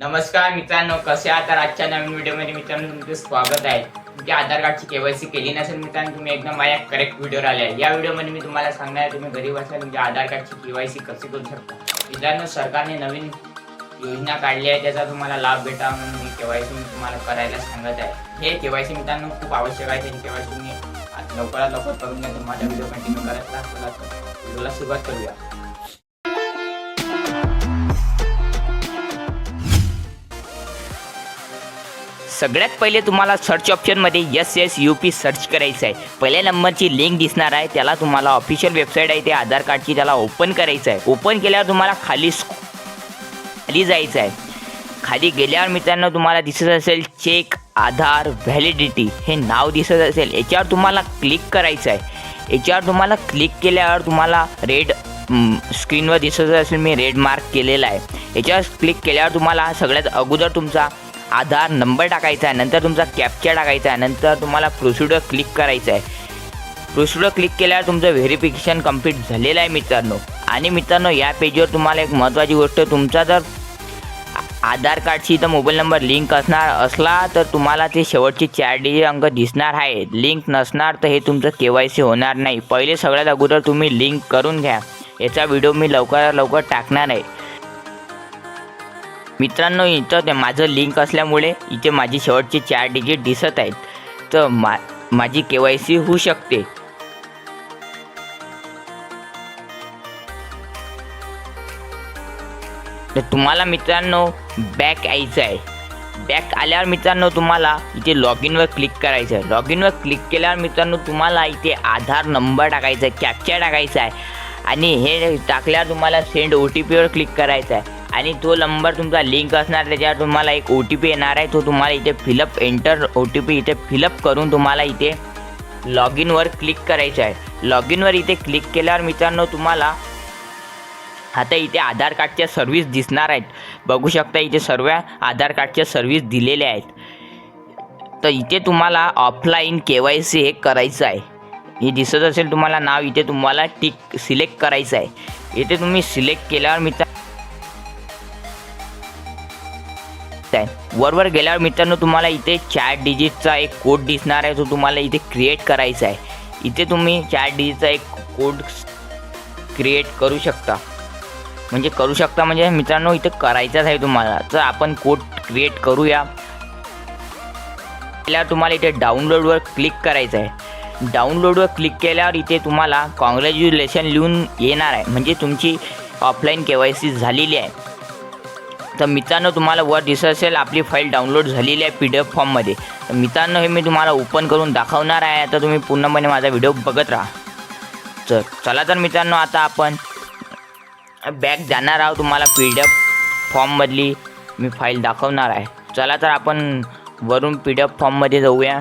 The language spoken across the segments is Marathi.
नमस्कार मित्रांनो, कसे आहात? तर आजच्या नवीन व्हिडिओमध्ये मित्रांनो तुमचे स्वागत आहे. तुमच्या आधार कार्डची केवायसी केली नसेल मित्रांनो, तुम्ही एकदम माझ्या करेक्ट व्हिडिओवर आले आहे. या व्हिडिओमध्ये मी तुम्हाला सांगणार आहे तुम्ही घरी बसल्या तुमच्या आधार कार्डची केवायसी कशी करू शकता. मित्रांनो, सरकारने नवीन योजना काढली आहे, त्याचा तुम्हाला लाभ भेटावा म्हणून ही केवायसी मी तुम्हाला करायला सांगत आहे. हे केवायसी मित्रांनो खूप आवश्यक आहे. त्याची केवायसी तुम्ही लवकरात लवकर करून घ्या. तुम्हाला व्हिडिओ कंटिन्यू करत राहा. व्हिडिओला सुरुवात करूया. सगळ्यात पहिले तुम्हाला सर्च ऑप्शनमध्ये SSUP सर्च करायचं आहे. पहिल्या नंबरची लिंक दिसणार आहे, त्याला तुम्हाला ऑफिशियल वेबसाईट आहे ते आधार कार्डची, त्याला ओपन करायचं आहे. ओपन केल्यावर तुम्हाला खाली जायचं आहे. खाली गेल्यावर मित्रांनो तुम्हाला दिसत असेल चेक आधार व्हॅलिडिटी हे नाव दिसत असेल, याच्यावर तुम्हाला क्लिक करायचं आहे. याच्यावर तुम्हाला क्लिक केल्यावर तुम्हाला रेड स्क्रीनवर दिसत असेल, मी रेड मार्क केलेला आहे. याच्यावर क्लिक केल्यावर तुम्हाला सगळ्यात अगोदर तुमचा आधार नंबर टाकायचा आहे, नंतर तुमचा कॅप्चा टाकायचा आहे, नंतर तुम्हाला प्रोसिडर क्लिक करायचं आहे. प्रोसिडर क्लिक केल्यावर तुमचं व्हेरिफिकेशन कंप्लीट झालेलं आहे मित्रांनो. आणि मित्रांनो, या पेजवर तुम्हाला एक महत्त्वाची गोष्ट, तुमचा जर आधार कार्डशी इथं मोबाईल नंबर लिंक असला तर तुम्हाला ते शेवटचे 4 डिजिट अंक दिसणार आहे. लिंक नसणार तर हे तुमचं KYC होणार नाही. पहिले सगळ्यात अगोदर तुम्ही लिंक करून घ्या. याचा व्हिडिओ मी लवकरात लवकर टाकणार आहे मित्रांनो. इथं माझं लिंक असल्यामुळे इथे माझी शेवटचे 4 डिजिट दिसत आहेत, तर माझी KYC होऊ शकते. तर तुम्हाला मित्रांनो बॅक यायचं आहे. बॅक आल्यावर मित्रांनो तुम्हाला इथे लॉग इनवर क्लिक करायचं आहे. लॉग इनवर क्लिक केल्यावर मित्रांनो तुम्हाला इथे आधार नंबर टाकायचा आहे, कॅप्चा टाकायचा आहे, आणि हे टाकल्यावर तुम्हाला सेंड OTPवर क्लिक करायचं आहे. आणि तो नंबर तुमचा लिंक असणार, त्याच्यावर तुम्हाला एक OTP येणार आहे. तो तुम्हाला इथे फिलअप एंटर OTP इथे फिलअप करून तुम्हाला इथे लॉग इनवर क्लिक करायचं आहे. लॉग इनवर इथे क्लिक केल्यावर मित्रांनो तुम्हाला आता इथे आधार कार्डच्या सर्व्हिस दिसणार आहेत. बघू शकता इथे सर्व आधार कार्डच्या सर्व्हिस दिलेल्या आहेत. तर इथे तुम्हाला ऑफलाईन KYC हे करायचं आहे. हे दिसत असेल तुम्हाला नाव, इथे तुम्हाला टिक सिलेक्ट करायचं आहे. इथे तुम्ही सिलेक्ट केल्यावर वरवर गेल्यावर मित्रांनो तुम्हाला इथे 4 डिजिटचा एक कोड दिसणार आहे, तो तुम्हाला इथे क्रिएट करायचा आहे. इथे तुम्ही 4 डिजिटचा एक कोड क्रिएट करू शकता. म्हणजे मित्रांनो इथे करायचाच आहे तुम्हाला. तर आपण कोड क्रिएट करूया. केल्यावर तुम्हाला इथे डाउनलोडवर क्लिक करायचं आहे. डाउनलोडवर क्लिक केल्यावर इथे तुम्हाला कॉंग्रॅच्युलेशन लिहून येणार आहे, म्हणजे तुमची ऑफलाईन KYC झालेली आहे. तर मित्रांनो तुम्हाला वर दिसत असेल आपली फाईल डाउनलोड झालेली आहे PDF फॉर्ममध्ये. तर मित्रांनो हे मी तुम्हाला ओपन करून दाखवणार आहे. आता तुम्ही पूर्णपणे माझा व्हिडिओ बघत राहा. तर चला तर मित्रांनो आता आपण बॅक जाणार आहोत. तुम्हाला PDF फॉर्ममधली मी फाईल दाखवणार आहे. चला तर आपण वरून PDF फॉर्ममध्ये जाऊया.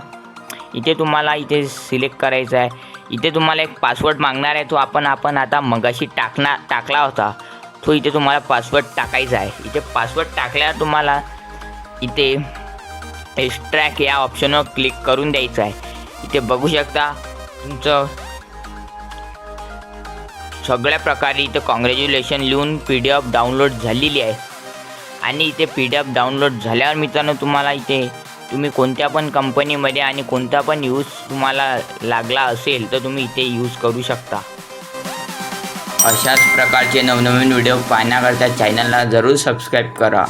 इथे तुम्हाला इथे सिलेक्ट करायचं आहे. इथे तुम्हाला एक पासवर्ड मागणार आहे, तो आपण आता मगाशी टाकला होता, तो इथे तुम्हाला पासवर्ड टाकायचा आहे. इथे पासवर्ड टाकल्यावर तुम्हाला इथे एक्स्ट्रॅक्ट या ऑप्शनवर क्लिक करून द्यायचं आहे. इथे बघू शकता तुमचं सगळ्या प्रकारे इथे कॉंग्रॅच्युलेशन लिहून PDF डाउनलोड झालेली आहे. आणि इथे PDF डाउनलोड झाल्यावर मित्रांनो तुम्हाला इथे तुम्ही कोणत्या पण कंपनीमध्ये आणि कोणता पण यूज तुम्हाला लागला असेल तर तुम्ही इथे यूज करू शकता. अशाच प्रकारचे नवनवीन व्हिडिओ पाहण्याकरता चॅनलला जरूर सबस्क्राईब करा.